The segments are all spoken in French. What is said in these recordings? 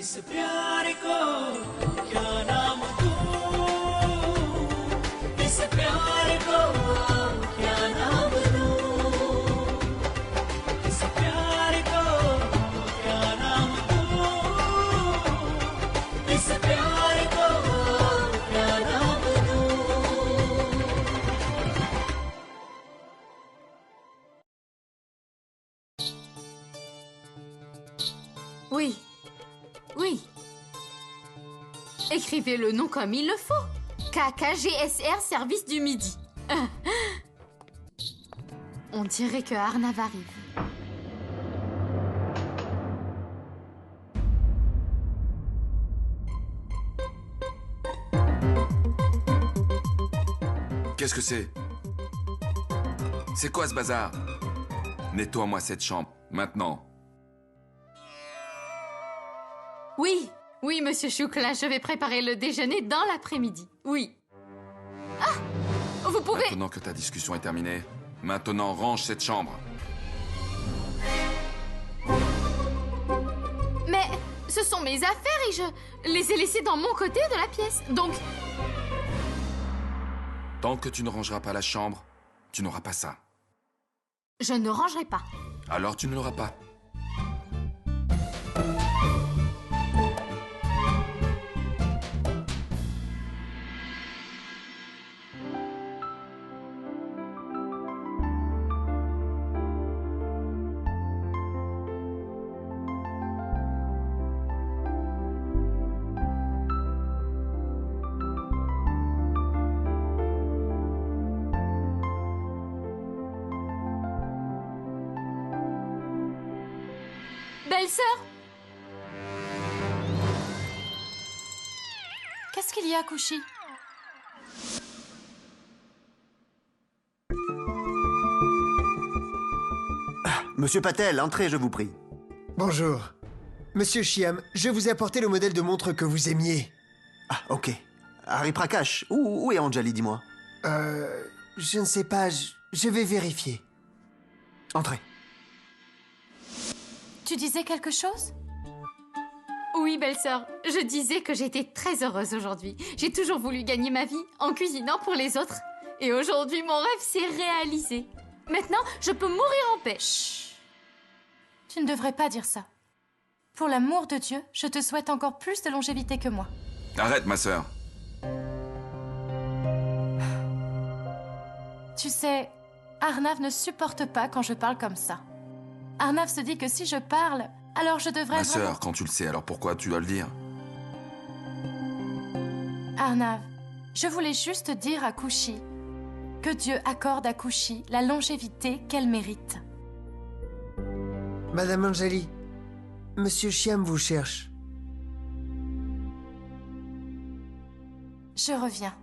इस प्यार को क्या नाम दूं, इस प्यार को क्या नाम दूं, इस प्यार को क्या नाम दूं, इस प्यार को क्या नाम दूं। Oui. Oui. Écrivez le nom comme il le faut. KKGSR Service du Midi. On dirait que Arnav arrive. Qu'est-ce que c'est? C'est quoi ce bazar? Nettoie-moi cette chambre, maintenant. Oui, oui, monsieur Choukla, je vais préparer le déjeuner dans l'après-midi. Oui. Ah! Vous pouvez... Maintenant que ta discussion est terminée, maintenant range cette chambre. Mais ce sont mes affaires et je les ai laissées dans mon côté de la pièce. Donc, Tant que tu ne rangeras pas la chambre, tu n'auras pas ça. je ne rangerai pas. Alors tu ne l'auras pas. Belle-sœur, Qu'est-ce qu'il y a, Kouchi? Monsieur Patel, entrez, je vous prie. Bonjour. Monsieur Shyam, je vous ai apporté le modèle de montre que vous aimiez. Ah, ok. Harry Prakash, où est Anjali, dis-moi? Je ne sais pas, je vais vérifier. Entrez. Tu disais quelque chose? oui, belle-sœur, je disais que j'étais très heureuse aujourd'hui. J'ai toujours voulu gagner ma vie en cuisinant pour les autres. Et aujourd'hui, mon rêve s'est réalisé. Maintenant, je peux mourir en paix. Chut. Tu ne devrais pas dire ça. Pour l'amour de Dieu, je te souhaite encore plus de longévité que moi. Arrête, ma sœur. Tu sais, Arnav ne supporte pas quand je parle comme ça. Arnav se dit que si je parle, alors je devrais Ma vraiment... sœur, quand tu le sais, alors pourquoi tu dois le dire? Arnav, je voulais juste dire à Kouchi que Dieu accorde à Kouchi la longévité qu'elle mérite. Madame Anjali, Monsieur Shyam vous cherche. Je reviens.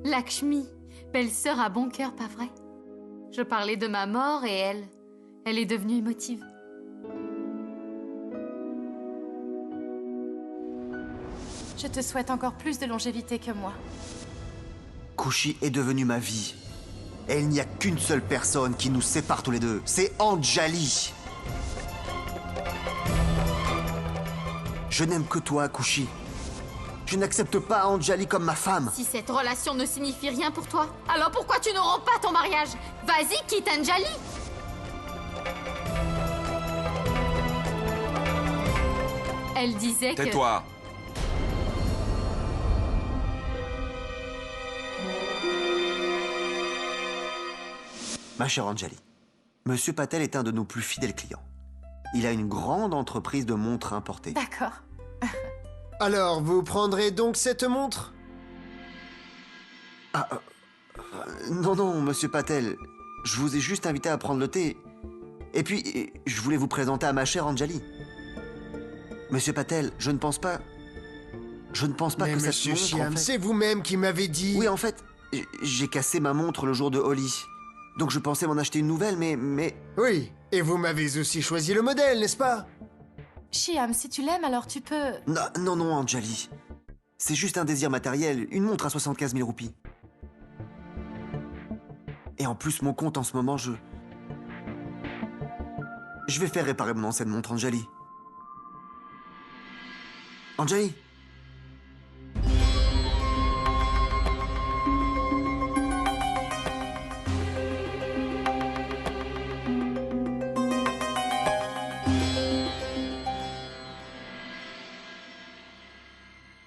Lakshmi, belle-sœur a bon cœur, pas vrai? Je parlais de ma mort et elle est devenue émotive. Je te souhaite encore plus de longévité que moi. Kouchi est devenue ma vie. Et il n'y a qu'une seule personne qui nous sépare tous les deux. C'est Anjali. Je n'aime que toi, Kouchi. Je n'accepte pas Anjali comme ma femme. Si cette relation ne signifie rien pour toi, alors pourquoi tu ne romps pas ton mariage? Vas-y, quitte Anjali! Elle disait que... Tais-toi! Ma chère Anjali, Monsieur Patel est un de nos plus fidèles clients. Il a une grande entreprise de montres importées. D'accord. Alors, vous prendrez donc cette montre? Non, non, Monsieur Patel. Je vous ai juste invité à prendre le thé. Et puis, je voulais vous présenter à ma chère Anjali. Monsieur Patel, je ne pense pas... Mais que cette Monsieur montre, Shyam, en fait... c'est vous-même qui m'avez dit... Oui, en fait, j'ai cassé ma montre le jour de Holi. Donc je pensais m'en acheter une nouvelle, mais... Oui, et vous m'avez aussi choisi le modèle, n'est-ce pas? Shyam, si tu l'aimes, alors tu peux... Non, non, non, Anjali. C'est juste un désir matériel, une montre à 75 000 roupies. Et en plus, mon compte en ce moment, je vais faire réparer mon ancienne montre, Anjali. Anjali?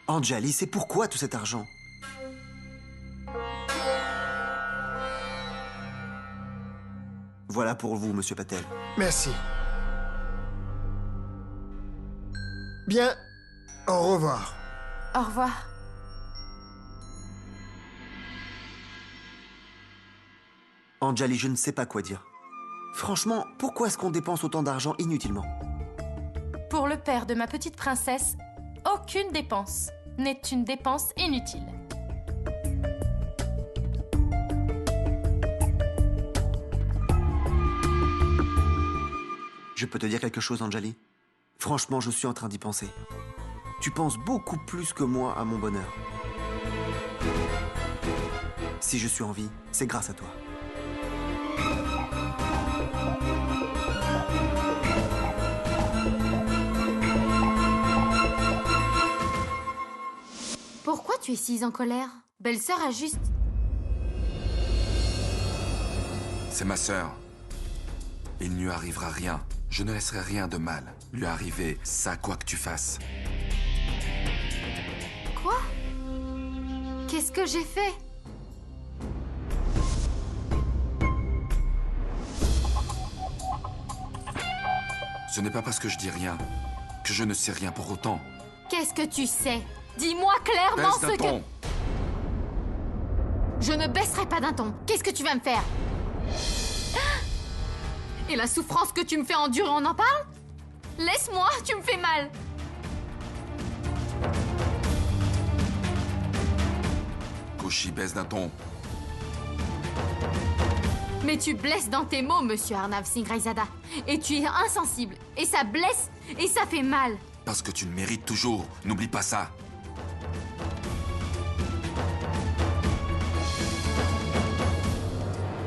Anjali, c'est pourquoi tout cet argent? Voilà pour vous, Monsieur Patel. Merci. Bien, au revoir. Au revoir. Anjali, je ne sais pas quoi dire. Franchement, pourquoi est-ce qu'on dépense autant d'argent inutilement? Pour le père de ma petite princesse, aucune dépense n'est une dépense inutile. Je peux te dire quelque chose, Anjali? Franchement, je suis en train d'y penser. Tu penses beaucoup plus que moi à mon bonheur. Si je suis en vie, c'est grâce à toi. Pourquoi tu es si en colère? Belle-sœur a juste... C'est ma sœur. Il ne lui arrivera rien. Je ne laisserai rien de mal lui arriver, ça quoi que tu fasses. Quoi? Qu'est-ce que j'ai fait? Ce n'est pas parce que je dis rien que je ne sais rien pour autant. Qu'est-ce que tu sais? Dis-moi clairement Baisse d'un ce ton. que... Je ne baisserai pas d'un ton. Qu'est-ce que tu vas me faire? Et la souffrance que tu me fais endurer, on en parle? Laisse-moi, tu me fais mal. Kushi, baisse d'un ton. Mais tu blesses dans tes mots, monsieur Arnav Singh Raizada. Et tu es insensible. Et ça blesse, et ça fait mal. Parce que tu le mérites toujours. N'oublie pas ça.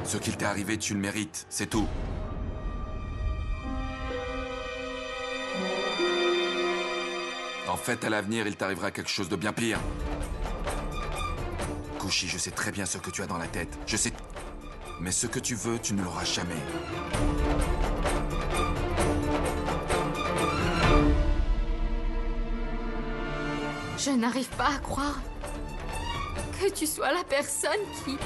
Ce qu'il t'est arrivé, tu le mérites. C'est tout. En fait, à l'avenir, il t'arrivera quelque chose de bien pire. Kushi, je sais très bien ce que tu as dans la tête. Je sais... Mais ce que tu veux, tu ne l'auras jamais. Je n'arrive pas à croire que tu sois la personne qui...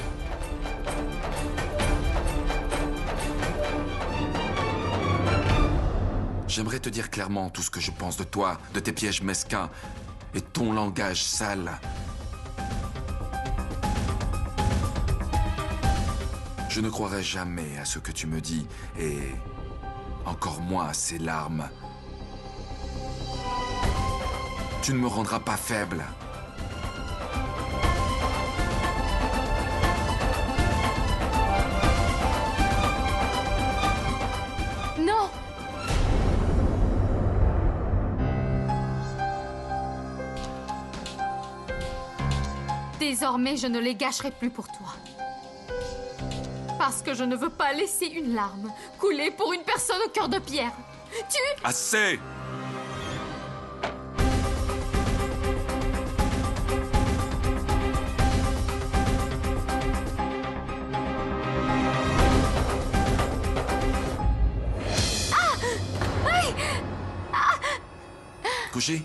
J'aimerais te dire clairement tout ce que je pense de toi, de tes pièges mesquins et ton langage sale. Je ne croirai jamais à ce que tu me dis, et encore moins à ces larmes. Tu ne me rendras pas faible. Non! Désormais, je ne les gâcherai plus pour toi. Parce que je ne veux pas laisser une larme couler pour une personne au cœur de pierre. Tu... Assez! Kushi?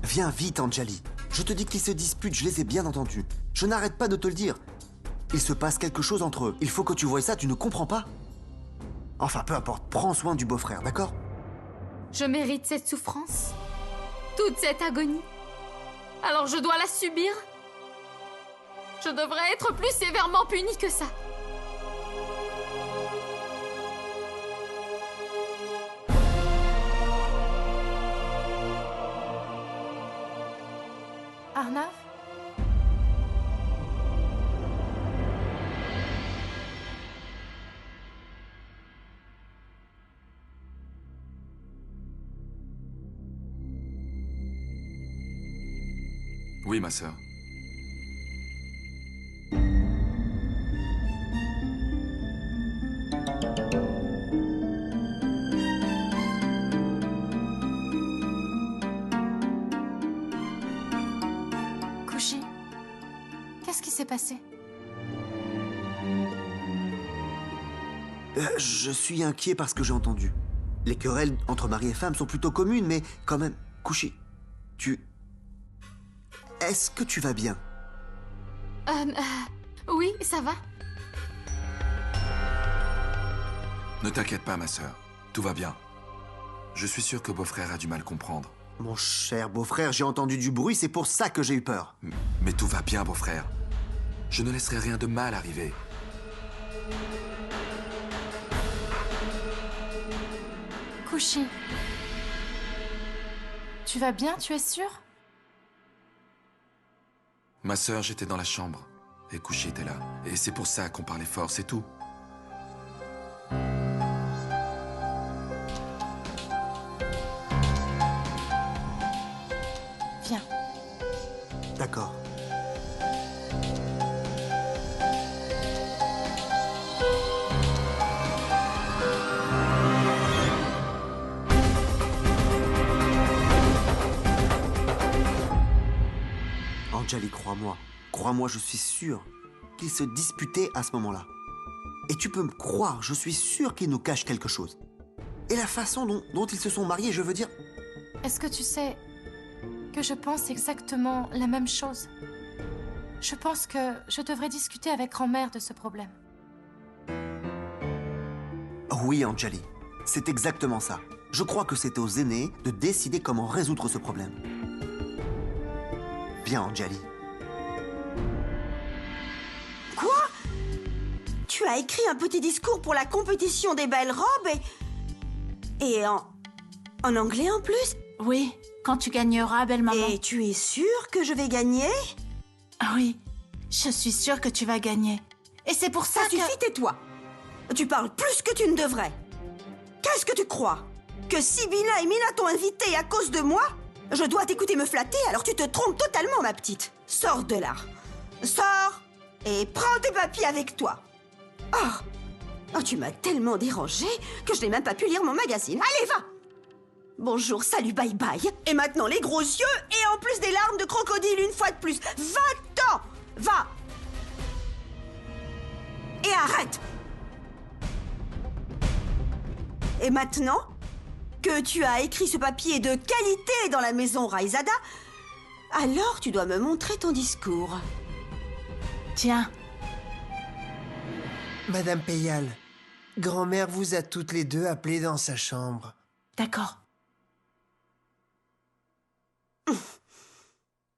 Viens vite, Anjali. Je te dis qu'ils se disputent, je les ai bien entendus. Je n'arrête pas de te le dire. Il se passe quelque chose entre eux. Il faut que tu voies ça, tu ne comprends pas? Enfin, peu importe, prends soin du beau-frère, d'accord? Je mérite cette souffrance, toute cette agonie. Alors je dois la subir. Je devrais être plus sévèrement punie que ça. Arnav? Oui, ma sœur. Kushi, qu'est-ce qui s'est passé? Je suis inquiet par ce que j'ai entendu. Les querelles entre mari et femme sont plutôt communes, mais quand même... Kushi, Est-ce que tu vas bien? Oui, ça va. Ne t'inquiète pas, ma sœur. Tout va bien. Je suis sûr que beau-frère a du mal comprendre. Mon cher beau-frère, j'ai entendu du bruit, c'est pour ça que j'ai eu peur. Mais tout va bien, beau-frère. Je ne laisserai rien de mal arriver. Kushi, tu vas bien, tu es sûr? Ma sœur, j'étais dans la chambre. Et Kushi était là. Et c'est pour ça qu'on parlait fort, c'est tout. Viens. D'accord. Anjali, crois-moi. Crois-moi, je suis sûr qu'ils se disputaient à ce moment-là. Et tu peux me croire, je suis sûr qu'ils nous cachent quelque chose. Et la façon dont ils se sont mariés, je veux dire... Est-ce que tu sais que je pense exactement la même chose? Je pense que je devrais discuter avec grand-mère de ce problème. Oui, Anjali, c'est exactement ça. Je crois que c'est aux aînés de décider comment résoudre ce problème. Viens, Anjali. Quoi? Tu as écrit un petit discours pour la compétition des belles robes et en anglais en plus? Oui, quand tu gagneras, belle maman. Et tu es sûre que je vais gagner? Oui, je suis sûre que tu vas gagner. Et c'est pour ça Ça suffit, tais-toi. Tu parles plus que tu ne devrais. Qu'est-ce que tu crois? Que Sibina et Mina t'ont invité à cause de moi? Je dois t'écouter me flatter, alors tu te trompes totalement, ma petite. Sors de là. Sors et prends tes papiers avec toi. Oh, tu m'as tellement dérangée que je n'ai même pas pu lire mon magazine. Allez, va! Bonjour, salut, bye bye. Et maintenant les gros yeux et en plus des larmes de crocodile une fois de plus. Va-t'en! Va! Et arrête! Et maintenant que tu as écrit ce papier de qualité dans la maison Raizada, alors tu dois me montrer ton discours. Tiens, Madame Payal, grand-mère vous a toutes les deux appelées dans sa chambre. d'accord.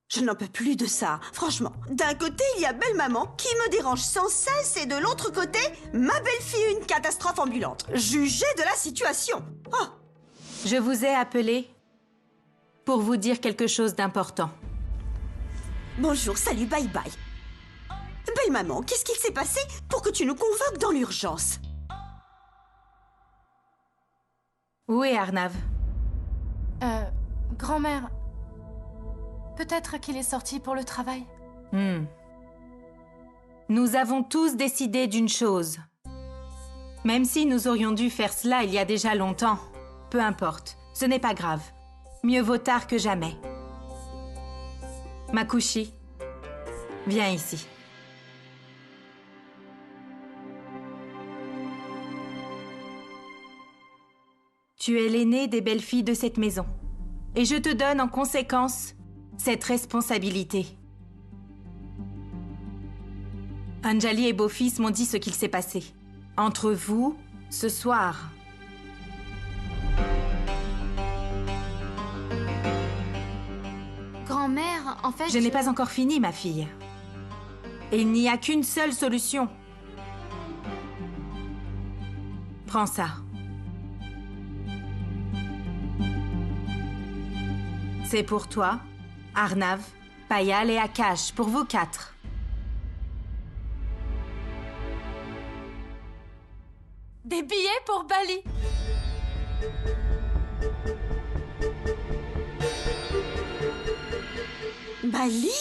Je n'en peux plus de ça, franchement. D'un côté, il y a belle-maman qui me dérange sans cesse et de l'autre côté, ma belle-fille une catastrophe ambulante. Jugez de la situation. Oh, Je vous ai appelé pour vous dire quelque chose d'important. bonjour, salut, bye bye. Belle-maman, qu'est-ce qu'il s'est passé pour que tu nous convoques dans l'urgence? Où est Arnav? Grand-mère, peut-être qu'il est sorti pour le travail. Nous avons tous décidé d'une chose. Même si nous aurions dû faire cela il y a déjà longtemps, peu importe, ce n'est pas grave. Mieux vaut tard que jamais. Makushi, viens ici. Tu es l'aînée des belles-filles de cette maison. Et je te donne en conséquence cette responsabilité. Anjali et Beau-Fils m'ont dit ce qu'il s'est passé. Entre vous, ce soir. Grand-mère, en fait, Je n'ai pas encore fini, ma fille. Et il n'y a qu'une seule solution. Prends ça. C'est pour toi, Arnav, Payal et Akash, pour vous quatre. Des billets pour Bali. Bali?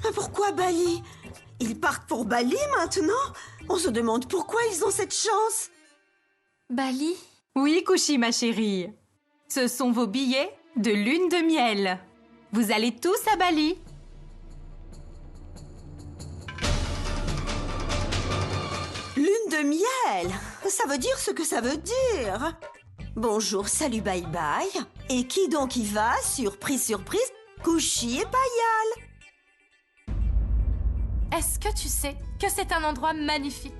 Mais pourquoi Bali? Ils partent pour Bali maintenant? On se demande pourquoi ils ont cette chance. Bali? Oui, Kushi, ma chérie. Ce sont vos billets de lune de miel. Vous allez tous à Bali. Lune de miel? Ça veut dire ce que ça veut dire. Bonjour, salut, bye bye. Et qui donc y va? Surprise, surprise, Kushi et Payal. Est-ce que tu sais que c'est un endroit magnifique?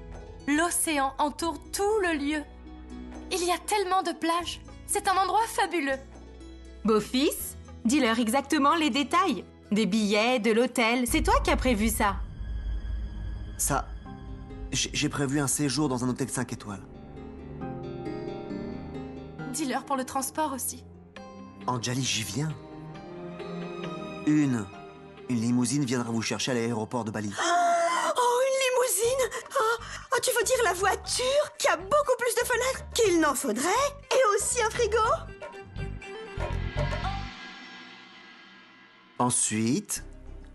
L'océan entoure tout le lieu. Il y a tellement de plages. C'est un endroit fabuleux. Beau-fils, dis-leur exactement les détails. Des billets, de l'hôtel. C'est toi qui as prévu ça. Ça, j'ai prévu un séjour dans un hôtel 5 étoiles. Dis-leur pour le transport aussi. Anjali, j'y viens. Une limousine viendra vous chercher à l'aéroport de Bali. Oh, une limousine! Oh, tu veux dire la voiture qui a beaucoup plus de fenêtres qu'il n'en faudrait? Et aussi un frigo? Ensuite,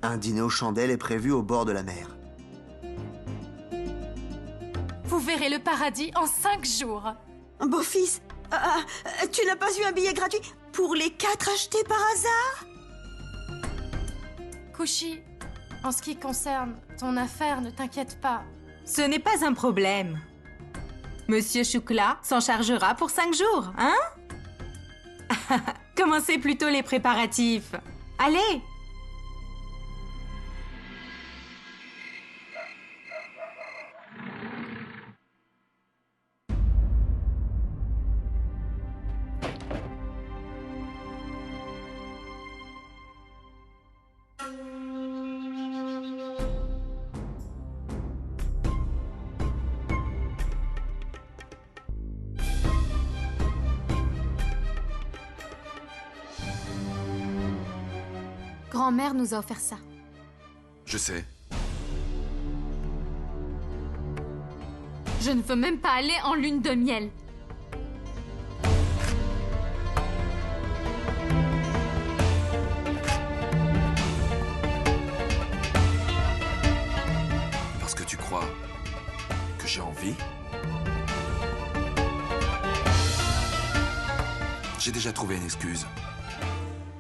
un dîner aux chandelles est prévu au bord de la mer. Vous verrez le paradis en 5 jours. Beau-fils, tu n'as pas eu un billet gratuit pour les 4 achetés par hasard? Kushi, en ce qui concerne ton affaire, ne t'inquiète pas. Ce n'est pas un problème. Monsieur Shukla s'en chargera pour 5 jours, hein? Commencez plutôt les préparatifs. Allez! Grand-mère nous a offert ça. Je sais. Je ne veux même pas aller en lune de miel. Parce que tu crois que j'ai envie? J'ai déjà trouvé une excuse.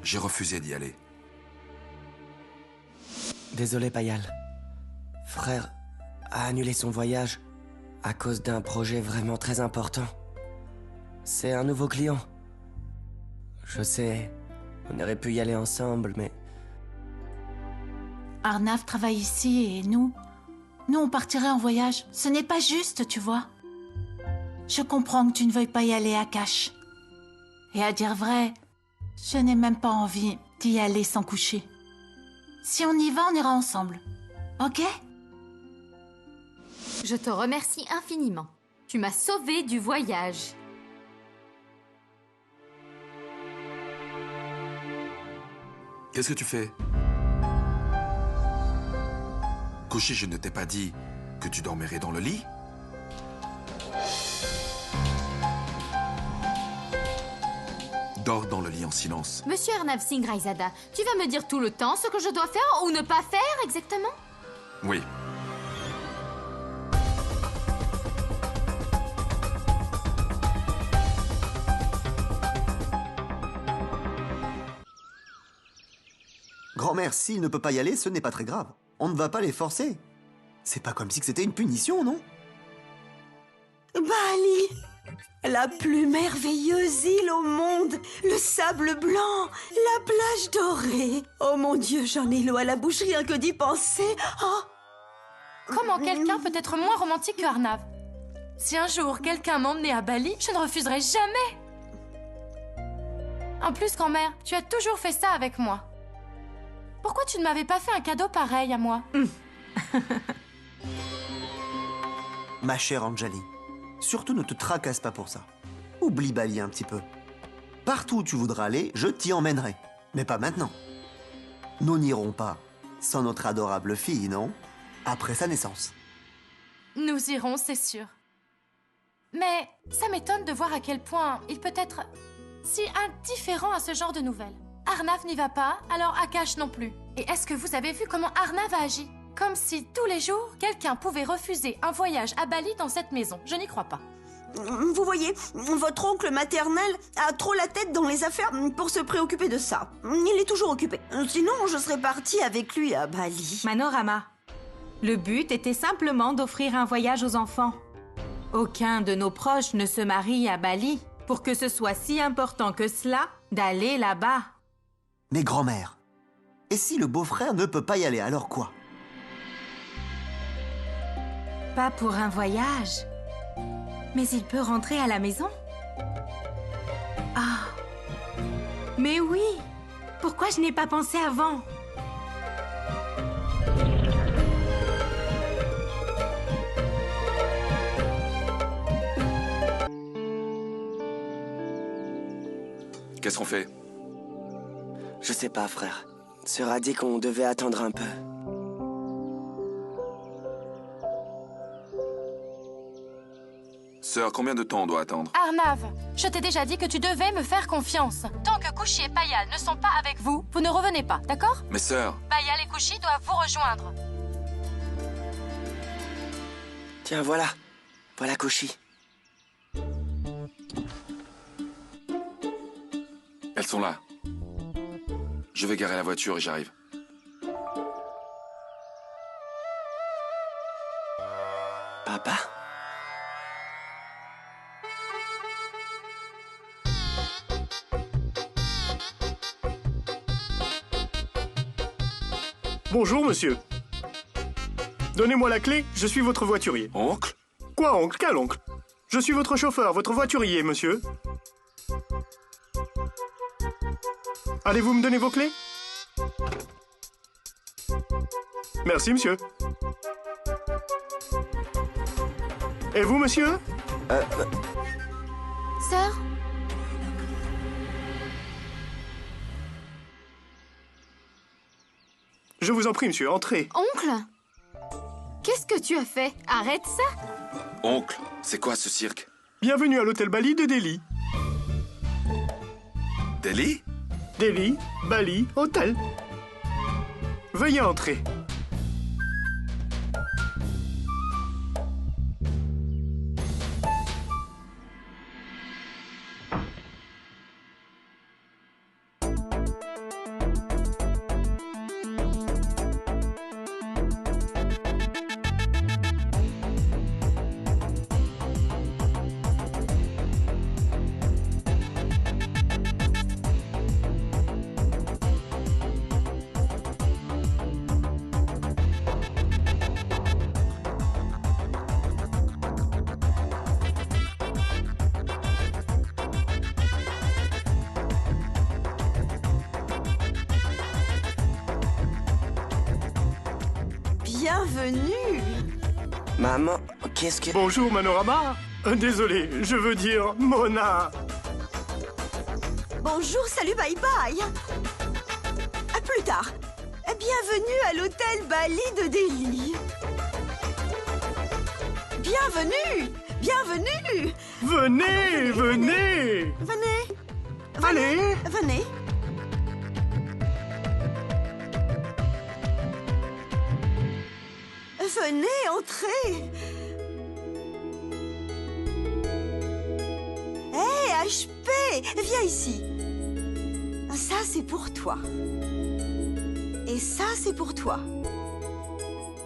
J'ai refusé d'y aller. Désolé, Payal. Frère a annulé son voyage à cause d'un projet vraiment très important. C'est un nouveau client. Je sais, on aurait pu y aller ensemble, mais... Arnav travaille ici et nous on partirait en voyage. Ce n'est pas juste, tu vois. Je comprends que tu ne veuilles pas y aller à Cache. Et à dire vrai, je n'ai même pas envie d'y aller sans coucher. Si on y va, on ira ensemble. Ok? Je te remercie infiniment. Tu m'as sauvée du voyage. Qu'est-ce que tu fais? Kushi, je ne t'ai pas dit que tu dormirais dans le lit? Dors dans le lit en silence. Monsieur Arnav Singh Raizada, tu vas me dire tout le temps ce que je dois faire ou ne pas faire exactement? Oui. Grand-mère, s'il ne peut pas y aller, ce n'est pas très grave. On ne va pas les forcer. C'est pas comme si c'était une punition, non? Bali! La plus merveilleuse île au monde! Le sable blanc! La plage dorée! Oh mon Dieu, j'en ai l'eau à la bouche rien que d'y penser! Oh. Comment quelqu'un peut être moins romantique que Arnav? Si un jour quelqu'un m'emmenait à Bali, je ne refuserais jamais! En plus, grand-mère, tu as toujours fait ça avec moi. Pourquoi tu ne m'avais pas fait un cadeau pareil à moi? Ma chère Anjali, surtout ne te tracasse pas pour ça. Oublie Bali un petit peu. Partout où tu voudras aller, je t'y emmènerai. Mais pas maintenant. Nous n'irons pas sans notre adorable fille, non? Après sa naissance. Nous irons, c'est sûr. Mais ça m'étonne de voir à quel point il peut être si indifférent à ce genre de nouvelles. Arnav n'y va pas, alors Akash non plus. Et est-ce que vous avez vu comment Arnav a agi? Comme si tous les jours, quelqu'un pouvait refuser un voyage à Bali dans cette maison. Je n'y crois pas. Vous voyez, votre oncle maternel a trop la tête dans les affaires pour se préoccuper de ça. Il est toujours occupé. Sinon, je serais partie avec lui à Bali. Manorama, le but était simplement d'offrir un voyage aux enfants. Aucun de nos proches ne se marie à Bali pour que ce soit si important que cela d'aller là-bas. Mais grand-mère, et si le beau-frère ne peut pas y aller, alors quoi? Pas pour un voyage, mais il peut rentrer à la maison. Ah, mais oui, pourquoi je n'ai pas pensé avant? Qu'est-ce qu'on fait? Je sais pas, frère. Sœur a dit qu'on devait attendre un peu. Sœur, combien de temps on doit attendre? Arnav, je t'ai déjà dit que tu devais me faire confiance. Tant que Kushi et Payal ne sont pas avec vous, vous ne revenez pas, d'accord? Mais sœur... Payal et Kushi doivent vous rejoindre. Tiens, voilà. Voilà Kushi. Elles sont là. Je vais garer la voiture et j'arrive. Papa? Bonjour, monsieur. Donnez-moi la clé, je suis votre voiturier. Oncle? Quoi, oncle? Quel oncle? Je suis votre chauffeur, votre voiturier, monsieur. Allez-vous me donner vos clés? Merci, monsieur. Et vous, monsieur? Sœur? Je vous en prie, monsieur, entrez. Oncle? Qu'est-ce que tu as fait? Arrête ça! Oncle, c'est quoi ce cirque? Bienvenue à l'hôtel Bali de Delhi. Delhi? Delhi, Bali, hôtel. Veuillez entrer. Bienvenue. Maman, qu'est-ce que... Bonjour, Manorama. Désolé, je veux dire Mona. Bonjour, salut, bye bye. À plus tard. Bienvenue à l'hôtel Bali de Delhi. Bienvenue. Bienvenue. Venez, venez. Venez. Allez. Venez. Venez, entrez. Hé, HP, viens ici. Ça, c'est pour toi. Et ça, c'est pour toi.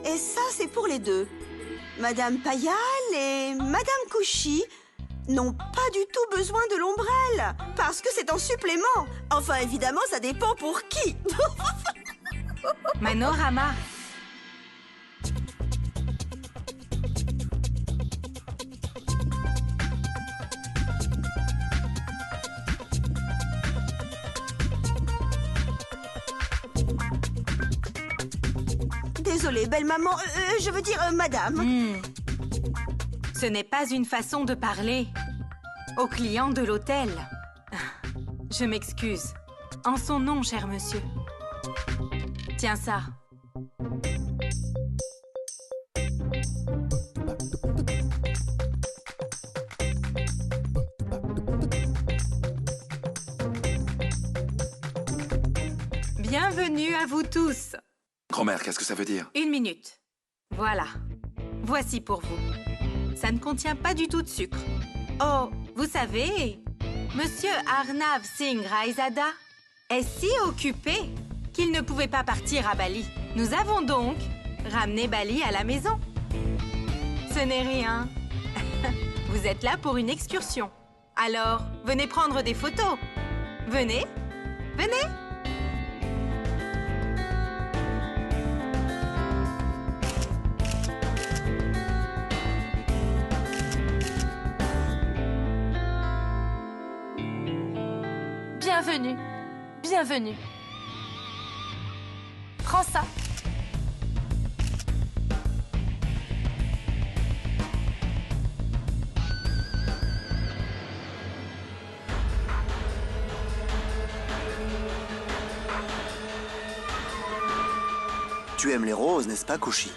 Et ça, c'est pour les deux. Madame Payal et Madame Kushi n'ont pas du tout besoin de l'ombrelle, parce que c'est en supplément. Enfin, évidemment, ça dépend pour qui. Manorama, Désolée, belle maman. Je veux dire, madame. ce n'est pas une façon de parler aux clients de l'hôtel. Je m'excuse. En son nom, cher monsieur. Tiens ça. Bienvenue à vous tous. Grand-mère, qu'est-ce que ça veut dire? 1 minute. Voilà. Voici pour vous. Ça ne contient pas du tout de sucre. Oh, vous savez, Monsieur Arnav Singh Raizada est si occupé qu'il ne pouvait pas partir à Bali. Nous avons donc ramené Bali à la maison. Ce n'est rien. Vous êtes là pour une excursion. Alors, venez prendre des photos. Venez, venez. Bienvenue. Bienvenue. Prends ça. Tu aimes les roses, n'est-ce pas, Koshi?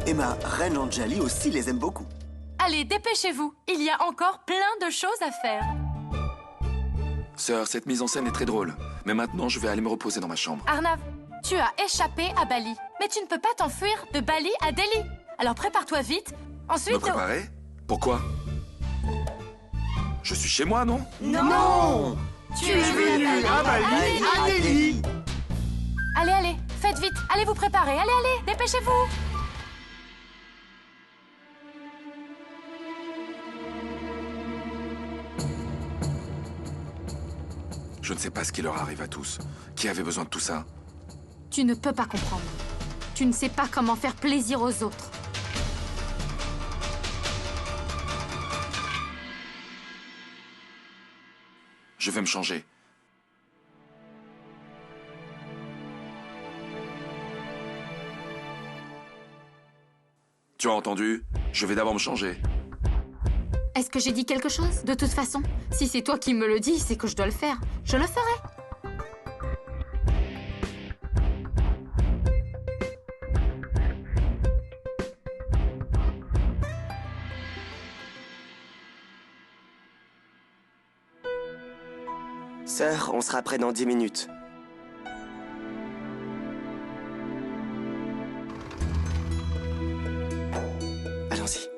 Et ma reine Anjali aussi les aime beaucoup. Allez, dépêchez-vous. Il y a encore plein de choses à faire. Sœur, cette mise en scène est très drôle. Mais maintenant, je vais aller me reposer dans ma chambre. Arnav, tu as échappé à Bali. Mais tu ne peux pas t'enfuir de Bali à Delhi. Alors prépare-toi vite. Ensuite... Me préparer? Pourquoi? Je suis chez moi, non? Non, Tu es venu à Bali, à Delhi. Allez, allez, faites vite. Allez vous préparer. Allez, allez, dépêchez-vous. Je ne sais pas ce qui leur arrive à tous. Qui avait besoin de tout ça? Tu ne peux pas comprendre. Tu ne sais pas comment faire plaisir aux autres. Je vais me changer. Tu as entendu? Je vais d'abord me changer. Est-ce que j'ai dit quelque chose? De toute façon, si c'est toi qui me le dis, c'est que je dois le faire. Je le ferai. Sœur, on sera prêt dans 10 minutes. Allons-y.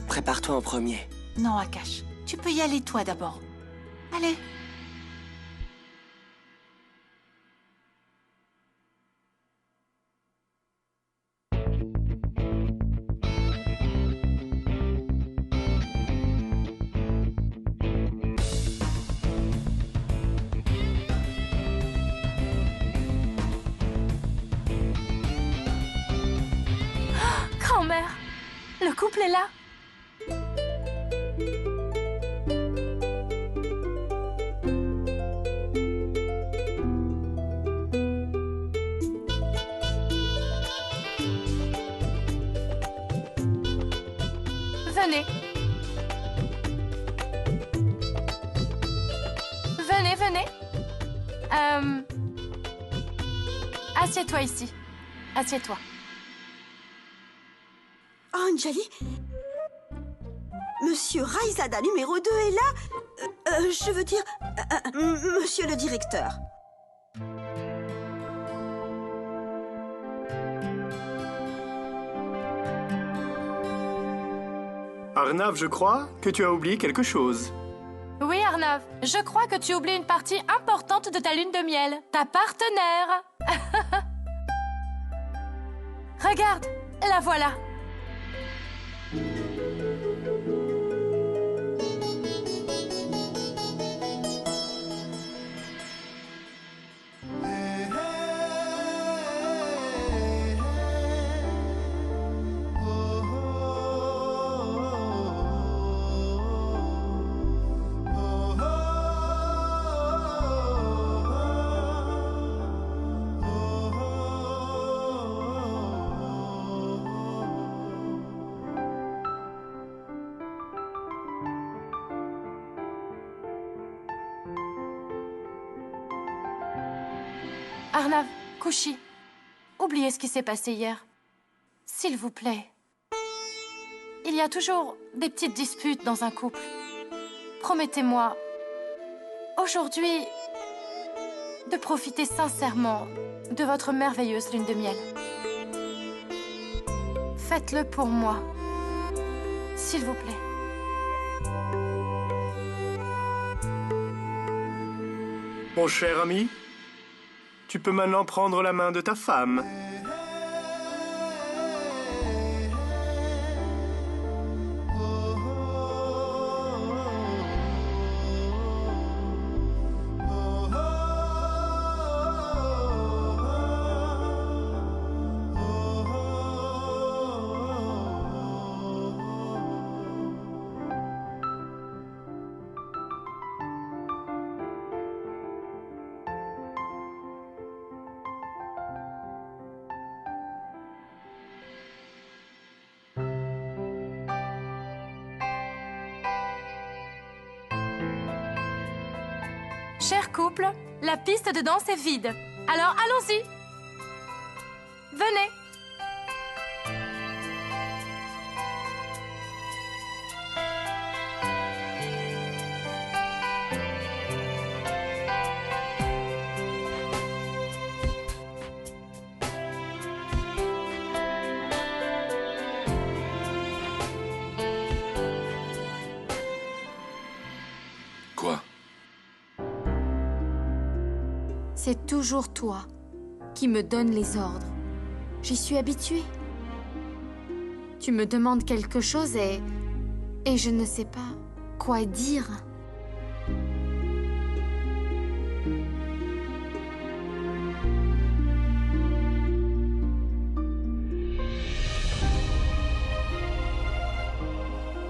Prépare-toi en premier. Non, Akash. Tu peux y aller toi d'abord. Allez. Grand-mère, le couple est là. Venez. Venez, venez. Assieds-toi ici. Assieds-toi. Anjali? Monsieur Raizada numéro 2 est là? Je veux dire, monsieur le directeur. Arnav, je crois que tu as oublié quelque chose. Oui, Arnav, je crois que tu oublies une partie importante de ta lune de miel. Ta partenaire. Regarde, la voilà. Arnav, Kushi, oubliez ce qui s'est passé hier. S'il vous plaît. Il y a toujours des petites disputes dans un couple. Promettez-moi, aujourd'hui, de profiter sincèrement de votre merveilleuse lune de miel. Faites-le pour moi, s'il vous plaît. Mon cher ami, tu peux maintenant prendre la main de ta femme. Cher couple, la piste de danse est vide. Alors allons-y. Venez. Quoi? C'est toujours toi qui me donnes les ordres. J'y suis habituée. Tu me demandes quelque chose et je ne sais pas quoi dire.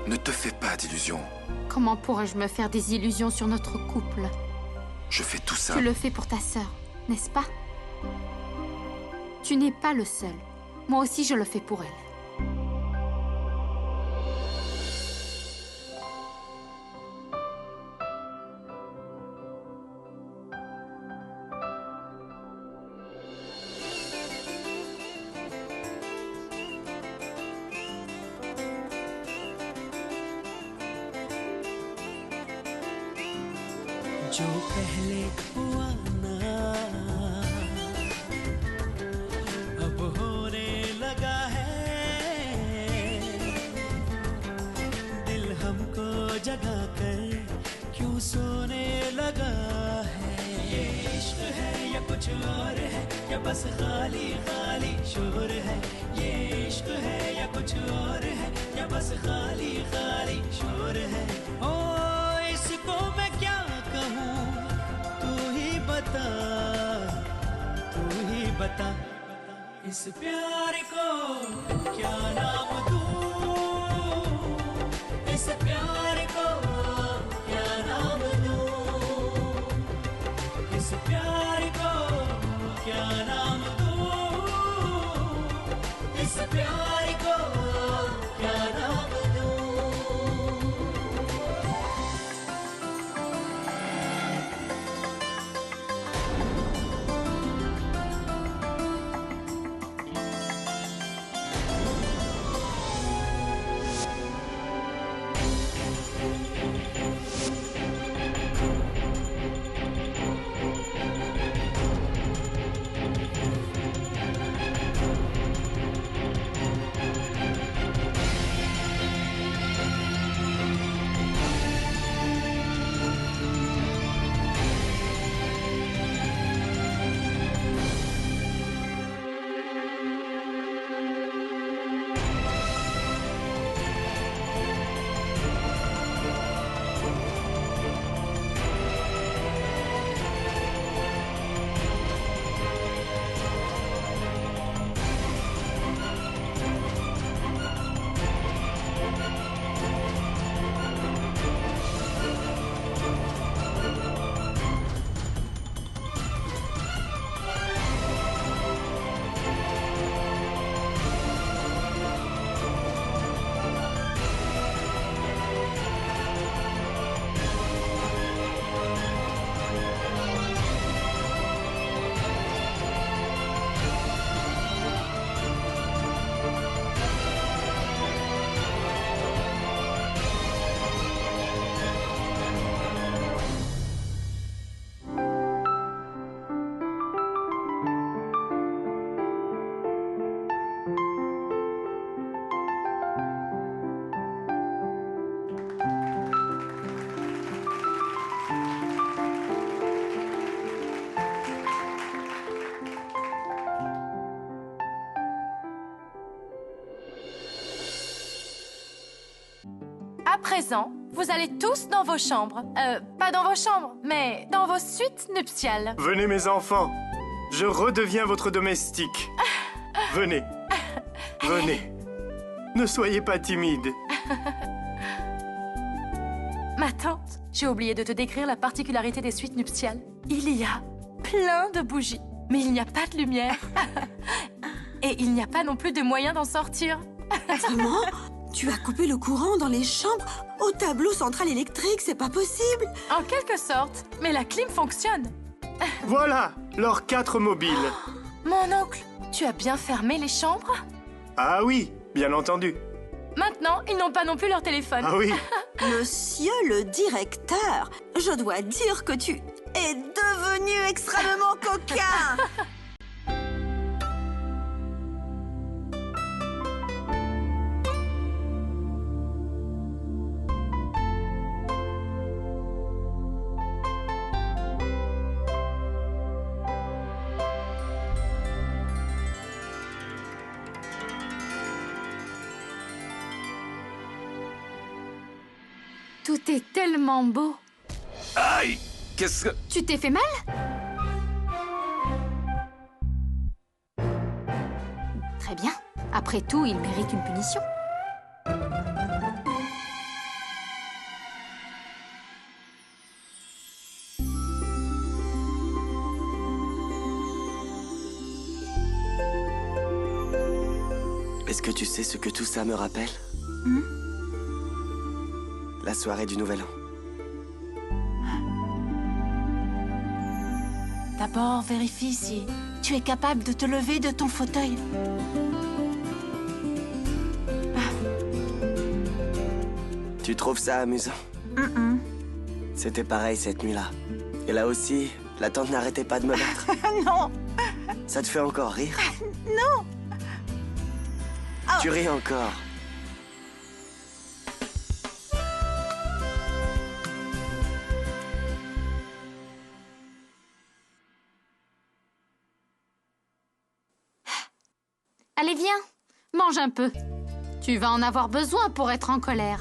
Ne te fais pas d'illusions. Comment pourrais-je me faire des illusions sur notre couple? Je fais tout ça. Tu le fais pour ta sœur, n'est-ce pas? Tu n'es pas le seul. Moi aussi, je le fais pour elle. जो पहले हुआ ना अब होने लगा है दिल हमको जगा कर क्यों सोने लगा है ये इश्क है या कुछ और है या बस खाली खाली शोर है ये इश्क है या कुछ और है या बस खाली खाली शोर है ओ इसको मैं क्या कहूँ तू ही बता इस प्यार को क्या नाम दूँ इस प्यार को क्या नाम दूँ इस प्यार को क्या नाम दूँ इस प्यार को क्या नाम दूँ présent, vous allez tous dans vos chambres. Pas dans vos chambres, mais dans vos suites nuptiales. Venez mes enfants, je redeviens votre domestique. Venez, venez. Ne soyez pas timide. Ma tante, j'ai oublié de te décrire la particularité des suites nuptiales. Il y a plein de bougies, mais il n'y a pas de lumière. Et il n'y a pas non plus de moyen d'en sortir. Vraiment? Tu as coupé le courant dans les chambres au tableau central électrique, c'est pas possible. En quelque sorte, mais la clim fonctionne. Voilà, leurs 4 mobiles. Mon oncle, tu as bien fermé les chambres? Ah oui, bien entendu. Maintenant, ils n'ont pas non plus leur téléphone. Ah oui. Monsieur le directeur, je dois dire que tu es devenu extrêmement coquin. Tout est tellement beau. Aïe! Qu'est-ce que... Tu t'es fait mal? Très bien. Après tout, il mérite une punition. Est-ce que tu sais ce que tout ça me rappelle? La soirée du Nouvel An. D'abord, vérifie si tu es capable de te lever de ton fauteuil. Tu trouves ça amusant? C'était pareil cette nuit-là. Et là aussi, la tante n'arrêtait pas de me battre. Non! Ça te fait encore rire? Non! Tu ris encore. Allez, viens. Mange un peu. Tu vas en avoir besoin pour être en colère.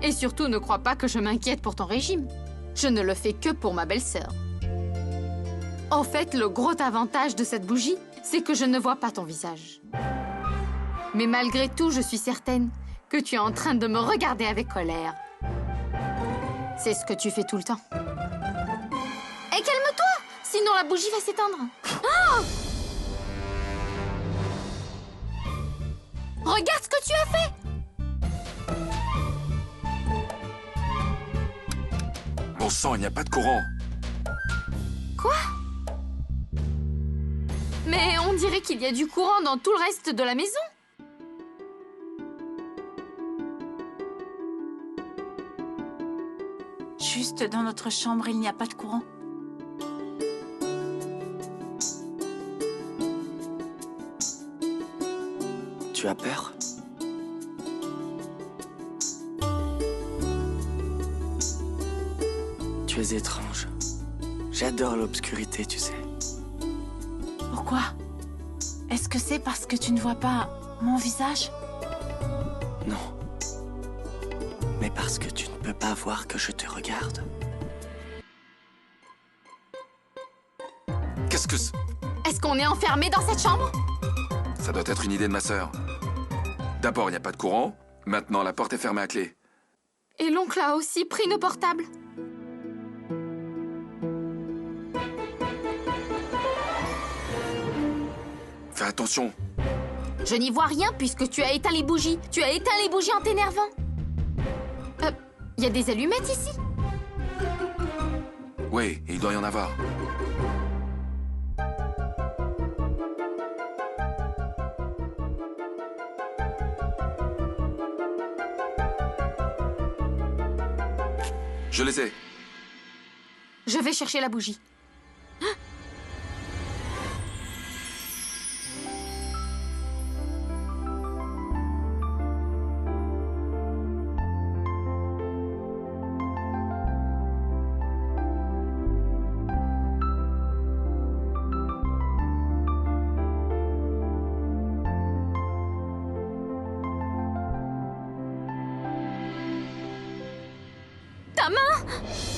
Et surtout, ne crois pas que je m'inquiète pour ton régime. Je ne le fais que pour ma belle-sœur. En fait, le gros avantage de cette bougie, c'est que je ne vois pas ton visage. Mais malgré tout, je suis certaine que tu es en train de me regarder avec colère. C'est ce que tu fais tout le temps. Et calme-toi, sinon la bougie va s'éteindre. Oh! Regarde ce que tu as fait! Bon sang, il n'y a pas de courant. Quoi? Mais on dirait qu'il y a du courant dans tout le reste de la maison. Juste dans notre chambre, il n'y a pas de courant. Tu as peur? Tu es étrange. J'adore l'obscurité, tu sais. Pourquoi? Est-ce que c'est parce que tu ne vois pas mon visage? Non. Mais parce que tu ne peux pas voir que je te regarde. Qu'est-ce que c'est? Est-ce qu'on est enfermé dans cette chambre? Ça doit être une idée de ma sœur. D'abord, il n'y a pas de courant. Maintenant, la porte est fermée à clé. Et l'oncle a aussi pris nos portables. Fais attention. Je n'y vois rien puisque tu as éteint les bougies. Tu as éteint les bougies en t'énervant. Il y a des allumettes ici? Oui, il doit y en avoir. Je les ai. Je vais chercher la bougie. Ta main!